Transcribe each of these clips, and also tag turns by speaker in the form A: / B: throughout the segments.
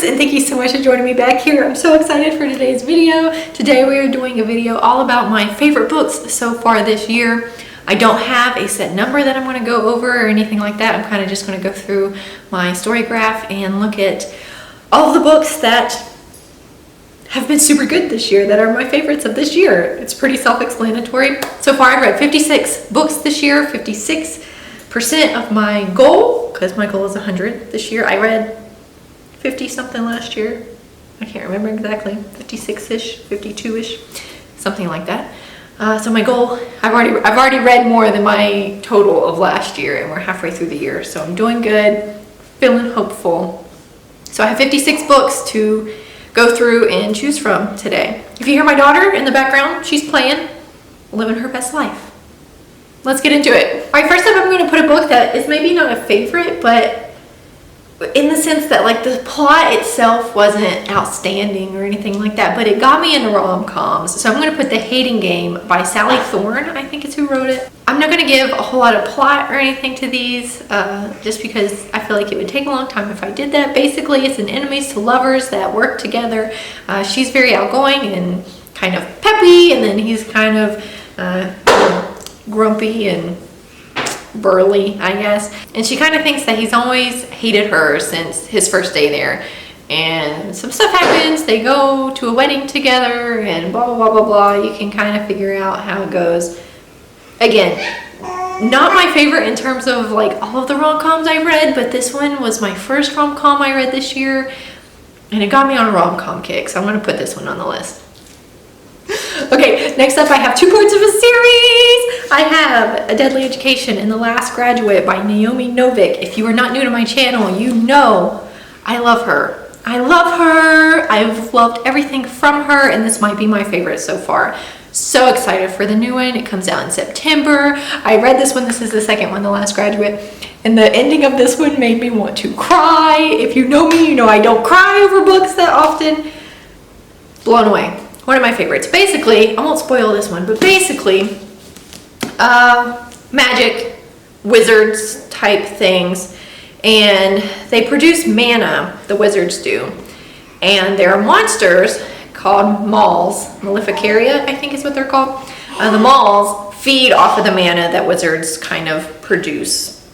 A: and thank you so much for joining me back here. I'm so excited for today's video. Today we are doing a video all about my favorite books so far this year. I don't have a set number that I'm going to go over or anything like that. I'm kind of just going to go through my story graph and look at all of the books that have been super good this year, that are my favorites of this year. It's pretty self-explanatory. So far I've read 56 books this year, 56% of my goal, because my goal is 100 this year. I read 50 something last year. I can't remember exactly, 56-ish, 52-ish, something like that. So my goal, I've already read more than my total of last year, and we're halfway through the year, so I'm doing good, feeling hopeful. So I have 56 books to go through and choose from today. If you hear my daughter in the background, she's playing, living her best life. Let's get into it. All right, first up, I'm going to put a book that is maybe not a favorite, but in the sense that like the plot itself wasn't outstanding or anything like that, but it got me into rom-coms. So I'm going to put The Hating Game by Sally Thorne, I think is who wrote it. I'm not going to give a whole lot of plot or anything to these, just because I feel like it would take a long time if I did that. Basically, it's an enemies to lovers that work together. She's very outgoing and kind of peppy, and then he's kind of grumpy and burly, I guess. And she kind of thinks that he's always hated her since his first day there. And some stuff happens, they go to a wedding together and blah, blah, blah, blah, blah. You can kind of figure out how it goes. Again, not my favorite in terms of like all of the rom-coms I read, but this one was my first rom-com I read this year, and it got me on a rom-com kick, so I'm going to put this one on the list. Okay, next up I have two parts of a series. I have A Deadly Education and The Last Graduate by Naomi Novik. If you are not new to my channel, you know I love her. I love her. I've loved everything from her, and this might be my favorite so far. So excited for the new one. It comes out in September. I read this one. This is the second one, The Last Graduate, and the ending of this one made me want to cry. If you know me, you know I don't cry over books that often. Blown away. One of my favorites. Basically, I won't spoil this one, but basically, magic, wizards type things, and they produce mana, the wizards do, and there are monsters called Mauls, Maleficaria, I think is what they're called. The Mauls feed off of the mana that wizards kind of produce.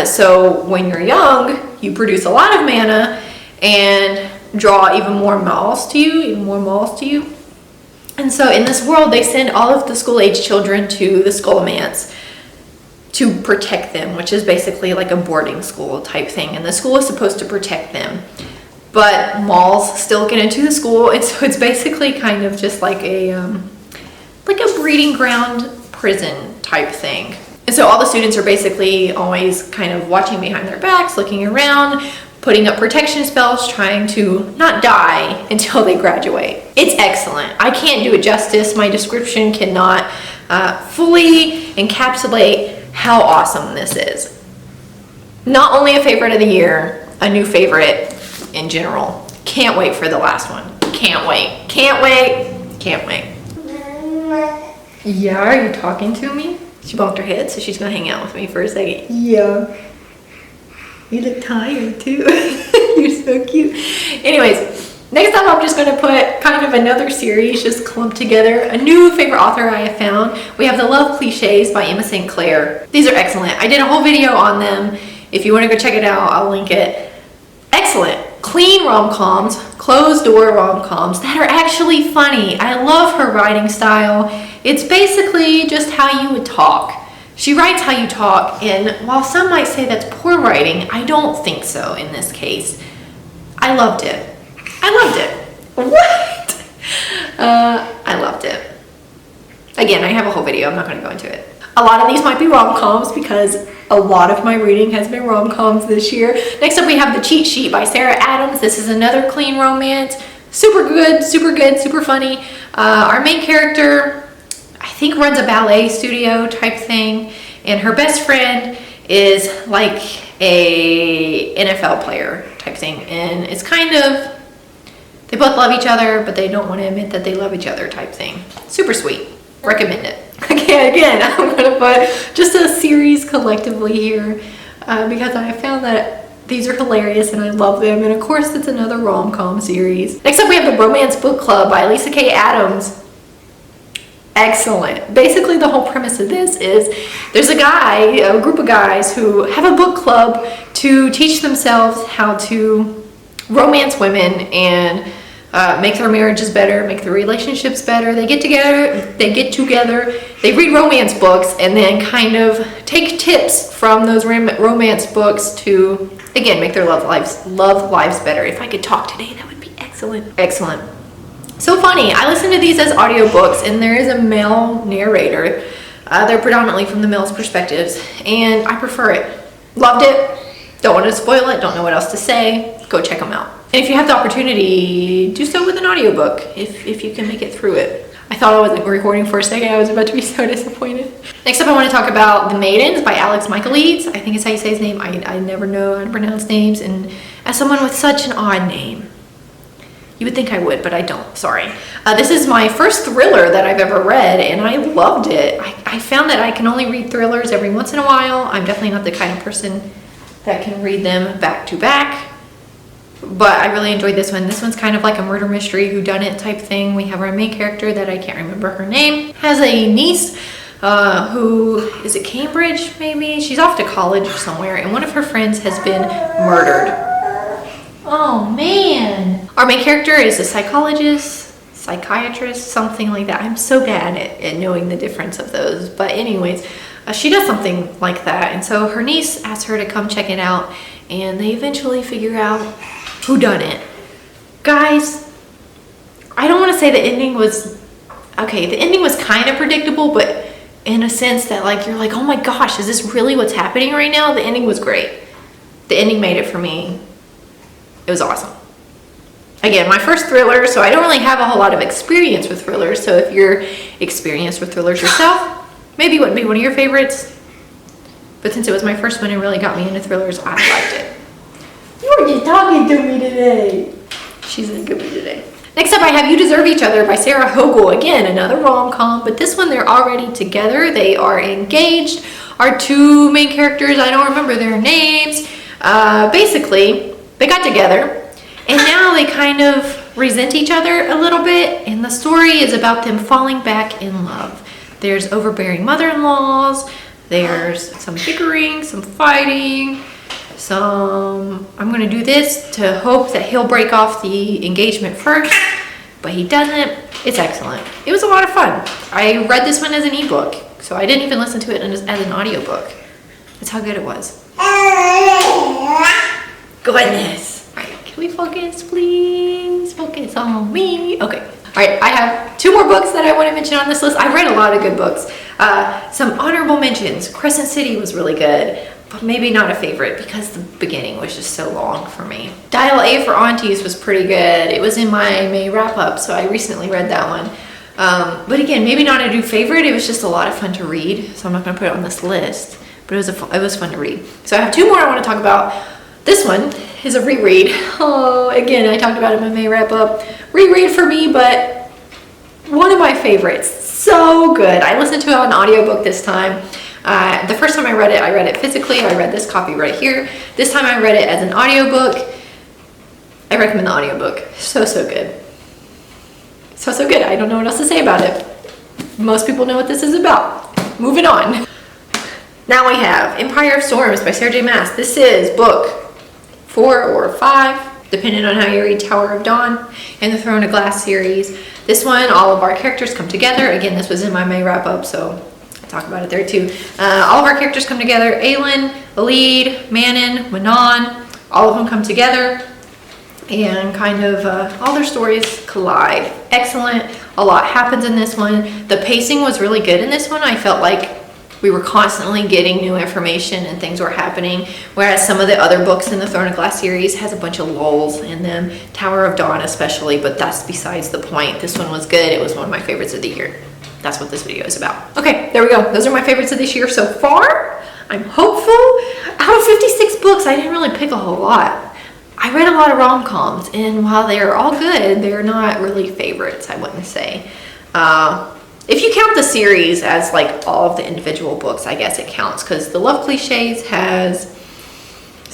A: So when you're young, you produce a lot of mana and draw even more Mauls to you, And so in this world, they send all of the school-age children to the Scholomance to protect them, which is basically like a boarding school type thing. And the school is supposed to protect them. But Mauls still get into the school, and so it's basically kind of just like a breeding ground prison type thing. And so all the students are basically always kind of watching behind their backs, looking around, putting up protection spells, trying to not die until they graduate. It's excellent. I can't do it justice. My description cannot fully encapsulate how awesome this is. Not only a favorite of the year, a new favorite in general. Can't wait for the last one. Can't wait. Can't wait. Can't wait. Yeah, are you talking to me? She bumped her head, so she's gonna hang out with me for a second. Yeah. You look tired too. You're so cute. Anyways, next up I'm just going to put kind of another series just clumped together. A new favorite author I have found. We have The Love Clichés by Emma St. Clair. These are excellent. I did a whole video on them. If you want to go check it out, I'll link it. Excellent. Clean rom-coms, closed-door rom-coms that are actually funny. I love her writing style. It's basically just how you would talk. She writes how you talk, and while some might say that's poor writing, I don't think so in this case. I loved it. I loved it. What? I loved it. Again, I have a whole video. I'm not going to go into it. A lot of these might be rom-coms because a lot of my reading has been rom-coms this year. Next up, we have The Cheat Sheet by Sarah Adams. This is another clean romance. Super good, super funny. Our main character, I think, runs a ballet studio type thing, and her best friend is like a NFL player type thing, and it's kind of, they both love each other, but they don't want to admit that they love each other type thing. Super sweet. Recommend it. Okay, again, I'm going to put just a series collectively here because I found that These are hilarious and I love them. And of course, it's another rom-com series. Next up, we have The Romance Book Club by Lisa K. Adams. Excellent. Basically, the whole premise of this is there's a group of guys who have a book club to teach themselves how to romance women and make their marriages better, make their relationships better. They get together, they read romance books, and then kind of take tips from those romance books to, again, make their love lives better. If I could talk today, that would be excellent. Excellent. So funny. I listen to these as audiobooks, and there is a male narrator. They're predominantly from the male's perspectives, and I prefer it. Loved it. Don't want to spoil it. Don't know what else to say. Go check them out. And if you have the opportunity, do so with an audiobook if you can make it through it. I thought I wasn't recording for a second. I was about to be so disappointed. Next up, I want to talk about The Maidens by Alex Michaelides. I think it's how you say his name. I never know how to pronounce names. And as someone with such an odd name, you would think I would, but I don't. Sorry. This is my first thriller that I've ever read, and I loved it. I found that I can only read thrillers every once in a while. I'm definitely not the kind of person that can read them back to back. But I really enjoyed this one. This one's kind of like a murder mystery, whodunit type thing. We have our main character that I can't remember her name, has a niece who is at Cambridge, maybe? She's off to college or somewhere, and one of her friends has been murdered. Oh man. Our main character is a psychiatrist, something like that. I'm so bad at knowing the difference of those. But anyways, she does something like that. And so her niece asks her to come check it out, and they eventually figure out who done it. Guys, I don't want to say the ending was, okay, the ending was kind of predictable, but in a sense that like, you're like, oh my gosh, is this really what's happening right now? The ending was great. The ending made it for me. It was awesome. Again, my first thriller, so I don't really have a whole lot of experience with thrillers. So if you're experienced with thrillers yourself, maybe it wouldn't be one of your favorites. But since it was my first one, it really got me into thrillers. I liked it. You were just talking to me today. She's in a good mood today. Next up, I have You Deserve Each Other by Sarah Hogle. Again, another rom-com, but this one they're already together. They are engaged. Our two main characters, I don't remember their names. Basically, they got together, and now they kind of resent each other a little bit, and the story is about them falling back in love. There's overbearing mother-in-laws, there's some bickering, some fighting, I'm gonna do this to hope that he'll break off the engagement first, but he doesn't. It's excellent. It was a lot of fun. I read this one as an ebook, so I didn't even listen to it as an audiobook. That's how good it was. Goodness. All right, can we focus, please? Focus on me. Okay. All right, I have two more books that I want to mention on this list. I've read a lot of good books. Some honorable mentions. Crescent City was really good, but maybe not a favorite because the beginning was just so long for me. Dial A for Aunties was pretty good. It was in my May wrap-up, so I recently read that one. But again, maybe not a new favorite. It was just a lot of fun to read, so I'm not going to put it on this list. But it was fun to read. So I have two more I want to talk about. This one is a reread. Oh, again, I talked about it in my May wrap-up. Reread for me, but one of my favorites. So good. I listened to it on audiobook this time. The first time I read it physically. I read this copy right here. This time I read it as an audiobook. I recommend the audiobook. So good. So good. I don't know what else to say about it. Most people know what this is about. Moving on. Now we have Empire of Storms by Sarah J. Maas. This is book 4 or 5, depending on how you read Tower of Dawn and the Throne of Glass series. This one, all of our characters come together. Again, this was in my May wrap-up, so I'll talk about it there too. All of our characters come together. Aelin, Elide, Manon, Manon, all of them come together and kind of all their stories collide. Excellent. A lot happens in this one. The pacing was really good in this one. I felt like we were constantly getting new information and things were happening, whereas some of the other books in the Throne of Glass series has a bunch of lulls in them, Tower of Dawn especially, but that's besides the point. This one was good. It was one of my favorites of the year. That's what this video is about. Okay, there we go. Those are my favorites of this year so far. I'm hopeful. Out of 56 books, I didn't really pick a whole lot. I read a lot of rom-coms, and while they're all good, they're not really favorites, I wouldn't say. If you count the series as like all of the individual books, I guess it counts, because The Love Clichés has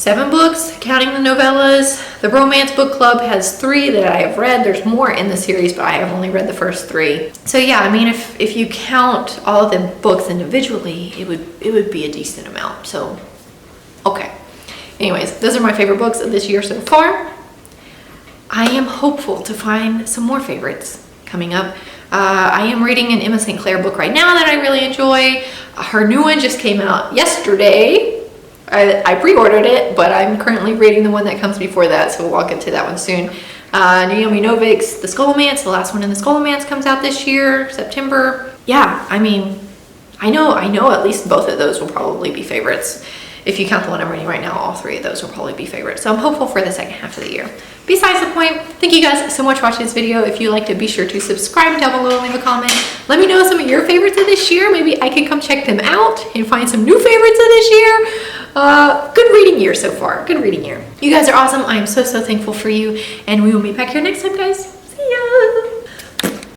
A: 7 books, counting the novellas. The Romance Book Club has 3 that I have read. There's more in the series, but I have only read the first 3. So yeah, I mean, if you count all of the books individually, it would be a decent amount. So, okay. Anyways, those are my favorite books of this year so far. I am hopeful to find some more favorites coming up. I am reading an Emma St. Clair book right now that I really enjoy. Her new one just came out yesterday. I pre-ordered it, but I'm currently reading the one that comes before that, so we'll get to that one soon. Naomi Novik's The Scholomance, the last one in The Scholomance comes out this year, September. Yeah, I mean, I know at least both of those will probably be favorites. If you count the one I'm reading right now, all 3 of those will probably be favorites. So I'm hopeful for the second half of the year. Besides the point, thank you guys so much for watching this video. If you liked it, be sure to subscribe down below and leave a comment. Let me know some of your favorites of this year. Maybe I can come check them out and find some new favorites of this year. Good reading year so far. Good reading year. You guys are awesome. I am so thankful for you. And we will be back here next time, guys.